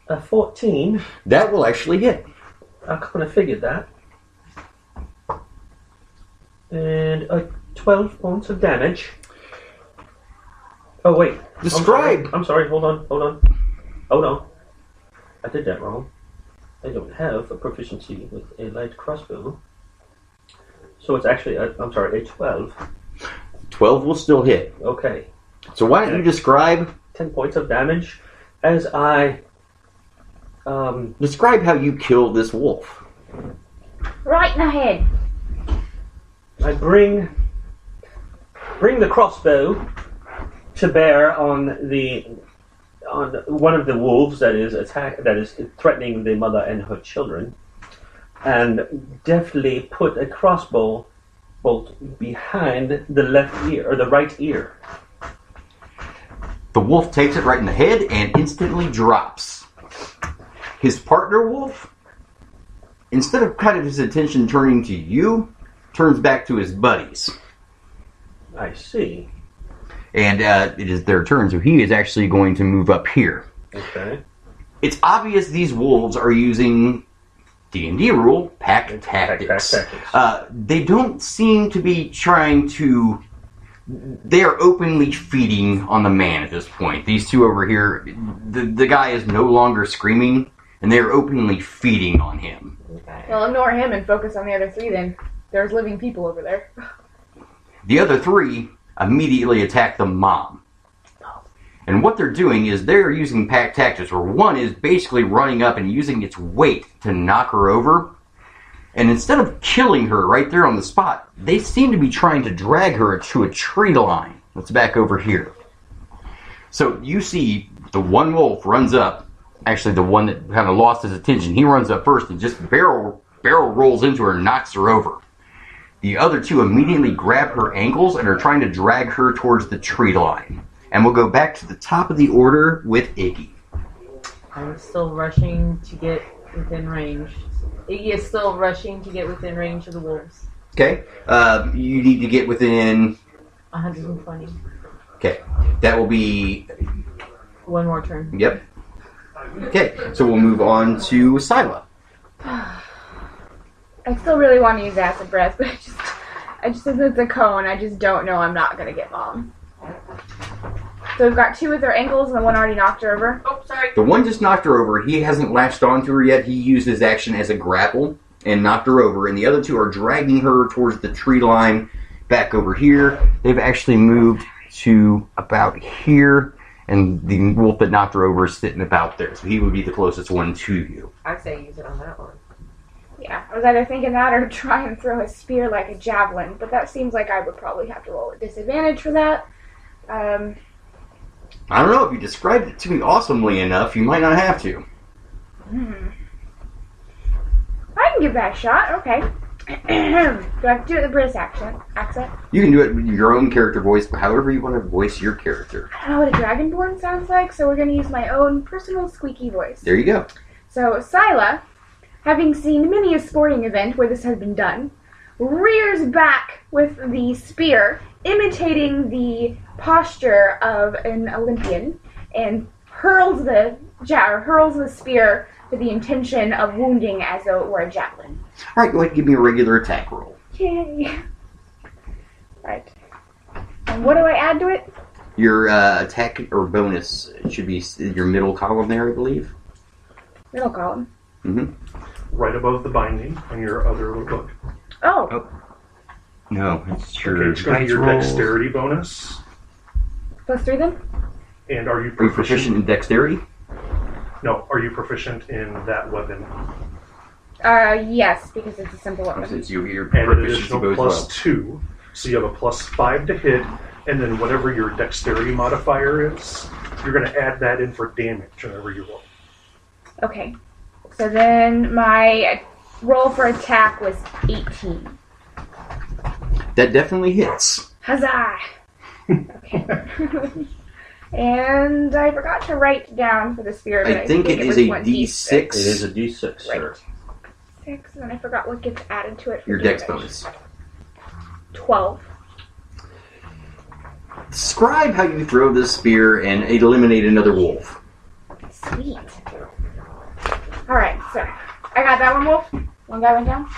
a 14. That will actually hit. I kind of figured that. And 12 points of damage. Oh, wait. Describe. I'm sorry. Hold on. I did that wrong. I don't have a proficiency with a light crossbow. So it's actually, a 12. 12 will still hit. Okay. So why don't you describe... 10 points of damage as I... Describe how you killed this wolf. Right in the head. I bring the crossbow to bear on one of the wolves that is threatening the mother and her children, and deftly put a crossbow bolt behind the left ear or the right ear. The wolf takes it right in the head and instantly drops. His partner wolf, instead of kind of his attention turning to you, turns back to his buddies. I see. And it is their turn, so he is actually going to move up here. Okay. It's obvious these wolves are using D&D rule, pack tactics. They don't seem to be trying to... They are openly feeding on the man at this point. These two over here, the guy is no longer screaming, and they are openly feeding on him. Okay. Well, ignore him and focus on the other three then. There's living people over there. The other three immediately attack the mom. And what they're doing is they're using pack tactics, where one is basically running up and using its weight to knock her over. And instead of killing her right there on the spot, they seem to be trying to drag her to a tree line that's back over here. So you see the one wolf runs up, actually the one that kind of lost his attention, he runs up first and just barrel rolls into her and knocks her over. The other two immediately grab her ankles and are trying to drag her towards the tree line. And we'll go back to the top of the order with Iggy. I'm still rushing to get within range. Iggy is still rushing to get within range of the wolves. Okay. You need to get within... 120. Okay. That will be... One more turn. Yep. Okay. So we'll move on to Sila. I still really want to use acid breath, but I just since it's a cone, I just don't know I'm not gonna get mom. So we've got two with their ankles and the one already knocked her over. Oh, sorry. The one just knocked her over. He hasn't latched onto her yet. He used his action as a grapple and knocked her over. And the other two are dragging her towards the tree line back over here. They've actually moved to about here. And the wolf that knocked her over is sitting about there. So he would be the closest one to you. I'd say use it on that one. Yeah, I was either thinking that or try and throw a spear like a javelin. But that seems like I would probably have to roll a disadvantage for that. I don't know, if you described it to me awesomely enough, you might not have to. I can give that a shot, okay. Do I have to do it in the British accent? You can do it with your own character voice, but however you want to voice your character. I don't know what a dragonborn sounds like, so we're going to use my own personal squeaky voice. There you go. So, Sila, having seen many a sporting event where this has been done, rears back with the spear, imitating the posture of an Olympian, and hurls the spear with the intention of wounding as though it were a javelin. Alright, go ahead and give me a regular attack roll. Yay! Right. And what do I add to it? Your attack or bonus should be your middle column there, I believe. Middle column. Mm-hmm. Right above the binding on your other little book. Oh. No, it's your Okay, it's going to be your dexterity bonus. +3 then? And are you proficient in dexterity? No, are you proficient in that weapon? Yes, because it's a simple weapon. Since your And an proficiency additional goes well. +2, so you have a +5 to hit, and then whatever your dexterity modifier is, you're going to add that in for damage whenever you roll. Okay. So then my roll for attack was 18. That definitely hits. Huzzah! Okay. And I forgot to write down for the spear, but I think it is a D6. It is a D6, Right. sir. 6, and then I forgot what gets added to it. For Your dex damage. bonus. 12. Describe how you throw this spear and eliminate another wolf. Sweet. Alright, so I got that one wolf. One guy went down.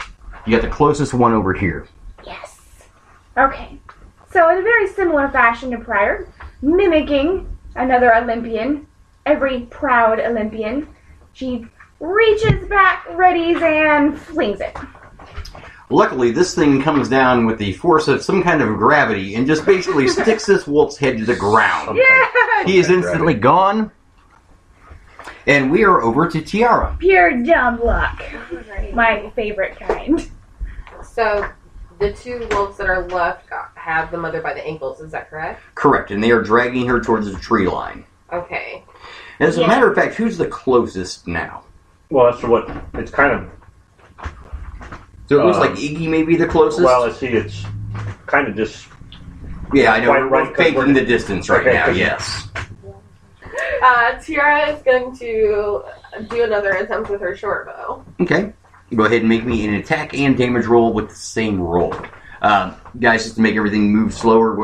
You got the closest one over here. Yes. Okay. So in a very similar fashion to prior, mimicking another Olympian, every proud Olympian, she reaches back, readies, and flings it. Luckily, this thing comes down with the force of some kind of gravity and just basically sticks this wolf's head to the ground. Yeah! He is instantly gone. And we are over to Tiara. Pure dumb luck. My favorite kind. So, the two wolves that are left have the mother by the ankles, is that correct? Correct, and they are dragging her towards the tree line. Okay. As a matter of fact, who's the closest now? Well, that's what it's kind of. So it looks like Iggy may be the closest? Well, let's see, it's kind of just. Yeah, I know. Quite right, We're faking the distance right Okay, now, 'cause- yes. Tiara is going to do another attempt with her short bow. Okay. Go ahead and make me an attack and damage roll with the same roll. Guys, just to make everything move slower,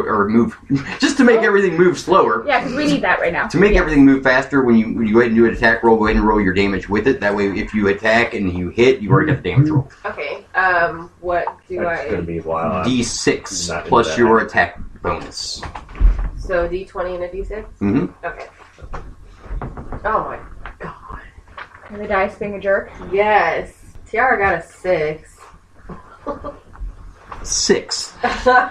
just to make everything move slower. Yeah, because we need that right now. To make everything move faster, when you go ahead and do an attack roll, go ahead and roll your damage with it. That way, if you attack and you hit, you already got the damage roll. Okay, what do That's going to I... be wild. D6 Not plus into your that. attack bonus. So, D20 and a D6? Mm-hmm. Okay. Oh my god. And the dice being a jerk. Yes. Tiara got a 6. 6. Well,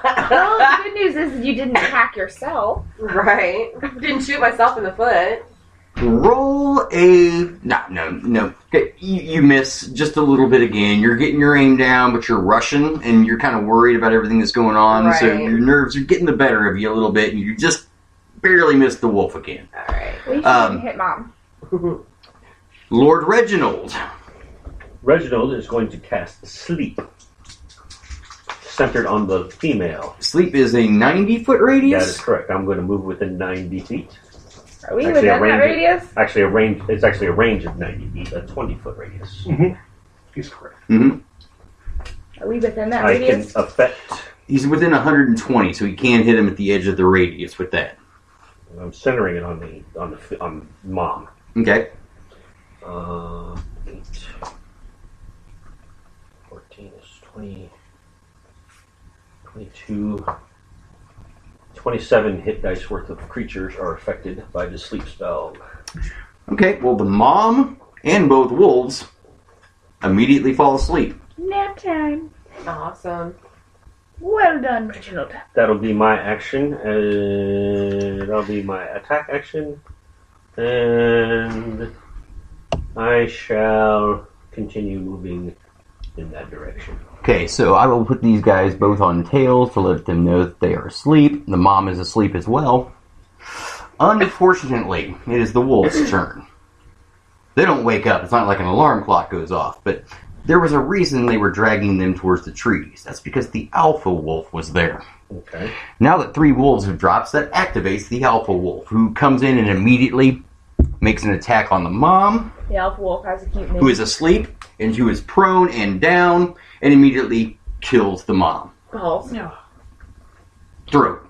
the good news is you didn't attack yourself. Right. Didn't shoot myself in the foot. Roll a... No. Okay, you miss just a little bit again. You're getting your aim down, but you're rushing, and you're kind of worried about everything that's going on, so Right. your nerves are getting the better of you a little bit, and you just barely missed the wolf again. Alright. Well, you shouldn't hit mom. Lord Reginald. Reginald is going to cast Sleep, centered on the female. Sleep is a 90-foot radius? That is correct. I'm going to move within 90 feet. Are we Actually, within that radius? Actually, it's actually a range of 90 feet, a 20-foot radius. Mm-hmm. He's correct. Mm-hmm. Are we within that I radius? can affect. He's within 120, so you can't hit him at the edge of the radius with that. I'm centering it on mom. Okay. 8. 14 is 20. 22. 27 hit dice worth of creatures are affected by the sleep spell. Okay, well, the mom and both wolves immediately fall asleep. Nap time. Awesome. Well done, Reginald. That'll be my action. That'll be my attack action. And I shall continue moving in that direction. Okay, so I will put these guys both on tails to let them know that they are asleep. The mom is asleep as well. Unfortunately, it is the wolf's turn. They don't wake up. It's not like an alarm clock goes off, but there was a reason they were dragging them towards the trees. That's because the alpha wolf was there. Okay. Now that 3 wolves have dropped, that activates the alpha wolf, who comes in and immediately makes an attack on the mom, The alpha wolf has a cute name. who is asleep, and who is prone and down, and immediately kills the mom. Balls. Throat.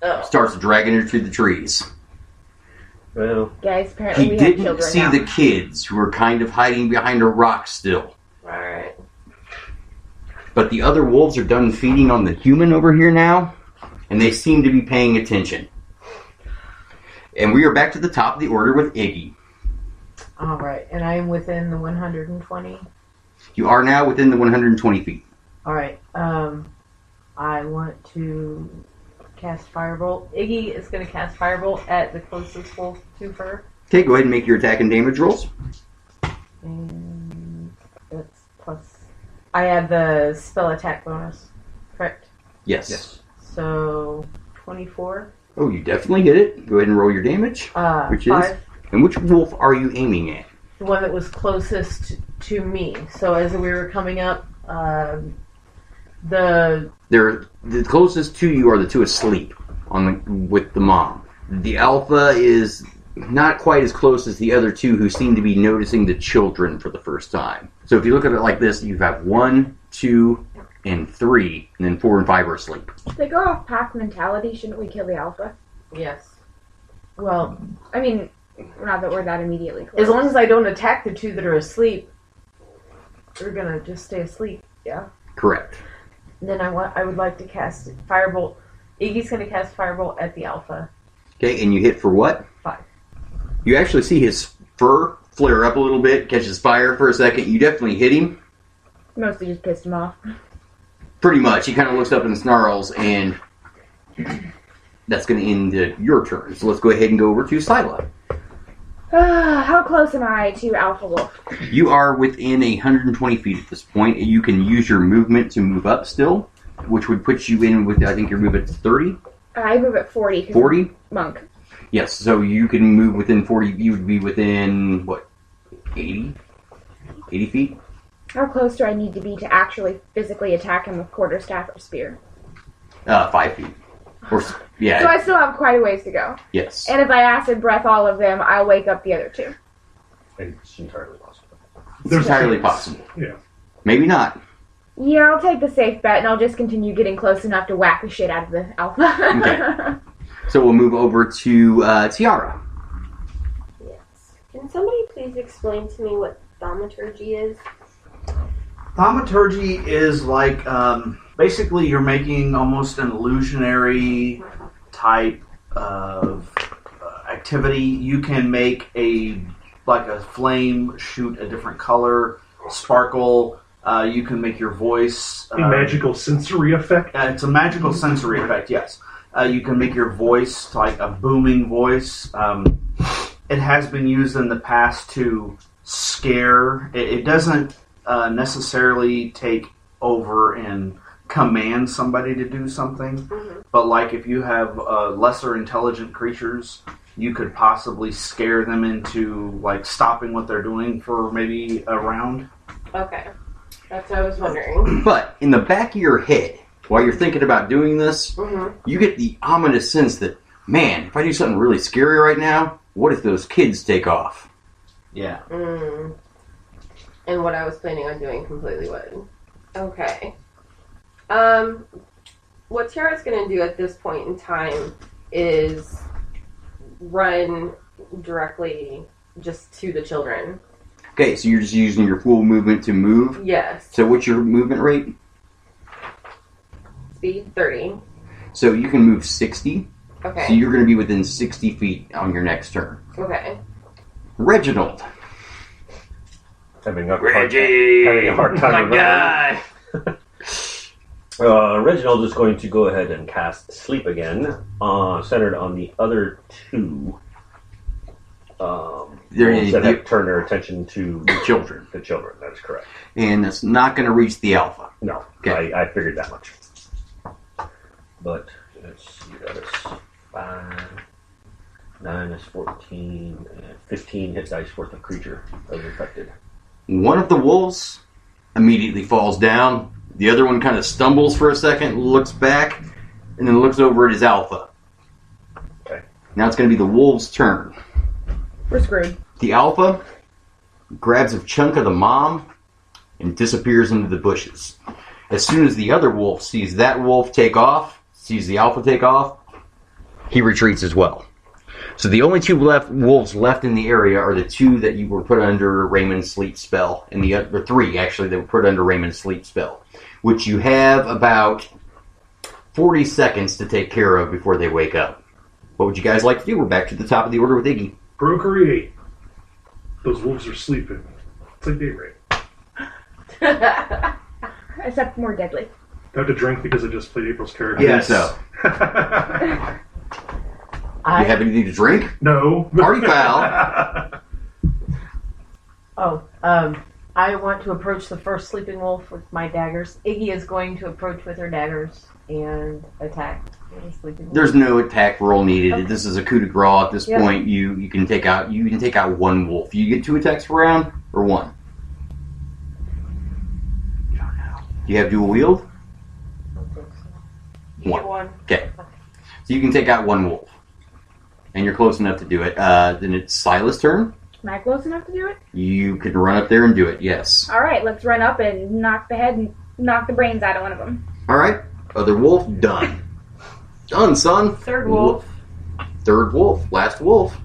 Oh. Starts dragging her through the trees. Well, Guys, apparently He we have didn't children see now. the kids, who were kind of hiding behind a rock still. Alright. But the other wolves are done feeding on the human over here now, and they seem to be paying attention. And we are back to the top of the order with Iggy. Alright, and I am within the 120. You are now within the 120 feet. Alright, I want to cast Firebolt. Iggy is going to cast Firebolt at the closest wolf to her. Okay, go ahead and make your attack and damage rolls. And that's plus... I have the spell attack bonus, correct? Yes. So, 24. Oh, you definitely hit it. Go ahead and roll your damage. Which is? 5. And which wolf are you aiming at? The one that was closest to me. So as we were coming up, the closest to you are the 2 asleep with the mom. The alpha is not quite as close as the other 2 who seem to be noticing the children for the first time. So if you look at it like this, you have 1, 2, and 3, and then 4 and 5 are asleep. If they go off pack mentality, shouldn't we kill the alpha? Yes. Well, I mean, not that we're that immediately close. as long as I don't attack the 2 that are asleep, they're gonna just stay asleep. Yeah. Correct. Then I would like to cast Firebolt. Iggy's gonna cast Firebolt at the alpha. Okay, and you hit for what? 5. You actually see his fur flare up a little bit, catches fire for a second. You definitely hit him. Mostly just pissed him off. Pretty much. He kind of looks up and snarls, and that's going to end your turn. So let's go ahead and go over to Sila. How close am I to Alpha Wolf? You are within 120 feet at this point. You can use your movement to move up still, which would put you in with, I think your movement's 30? I move at 40. 'Cause 40? I'm monk. Yes, so you can move within 40. You would be within, what, 80? 80 feet? How close do I need to be to actually physically attack him with quarterstaff or spear? 5 feet. Or, yeah. So I still have quite a ways to go. Yes. And if I acid breath all of them, I'll wake up the other 2. It's entirely possible. It's entirely possible. Yeah. Maybe not. Yeah, I'll take the safe bet, and I'll just continue getting close enough to whack the shit out of the alpha. Okay. So we'll move over to Tiara. Yes. Can somebody please explain to me what thaumaturgy is? Thaumaturgy is like, basically you're making almost an illusionary type of activity. You can make a flame shoot a different color, sparkle. You can make your voice... A magical sensory effect? It's a magical sensory effect, yes. You can make your voice like a booming voice. It has been used in the past to scare. It doesn't necessarily take over and command somebody to do something. Mm-hmm. But like if you have lesser intelligent creatures, you could possibly scare them into like stopping what they're doing for maybe a round. Okay. That's what I was wondering. But in the back of your head, while you're thinking about doing this, you get the ominous sense that, man, if I do something really scary right now, what if those kids take off? Yeah. And what I was planning on doing completely would. Okay. What Tiara's going to do at this point in time is run directly just to the children. Okay, so you're just using your full movement to move? Yes. So what's your movement rate? Speed 30. So you can move 60. Okay. So you're going to be within 60 feet on your next turn. Okay. Reginald. Having a hard time. My guy. Reginald is going to go ahead and cast Sleep again, centered on the other 2. That have turned their attention to the children. The children, that is correct. And it's not going to reach the alpha. No, okay. I figured that much. But let's see, that is 5, 9 is 14, and 15 hit dice worth of creature that was affected. One of the wolves immediately falls down. The other one kind of stumbles for a second, looks back, and then looks over at his alpha. Okay. Now it's going to be the wolf's turn. We're screwed. The alpha grabs a chunk of the mom and disappears into the bushes. As soon as the other wolf sees that wolf take off, sees the alpha take off, he retreats as well. So the only 2 wolves left in the area are the 2 that you were put under Raymond's sleep spell, and the other 3 actually that were put under Raymond's sleep spell, which you have about 40 seconds to take care of before they wake up. What would you guys like to do? We're back to the top of the order with Iggy. Procreate. Those wolves are sleeping. It's like daybreak. Except more deadly. I have to drink because I just played April's character. Yes. So. You have anything to drink? No. Party foul. I want to approach the first sleeping wolf with my daggers. Iggy is going to approach with her daggers and attack the sleeping wolf. There's no attack roll needed. Okay. This is a coup de grace at this point. You can take out 1 wolf. You get 2 attacks per round or 1. Do you have dual wield? You get 1. Okay. So you can take out 1 wolf. And you're close enough to do it. Then it's Silas' turn. Am I close enough to do it? You can run up there and do it, yes. Alright, let's run up and knock the head knock the brains out of one of them. Alright. Other wolf, done. Done, son. Third wolf. Third wolf. Last wolf.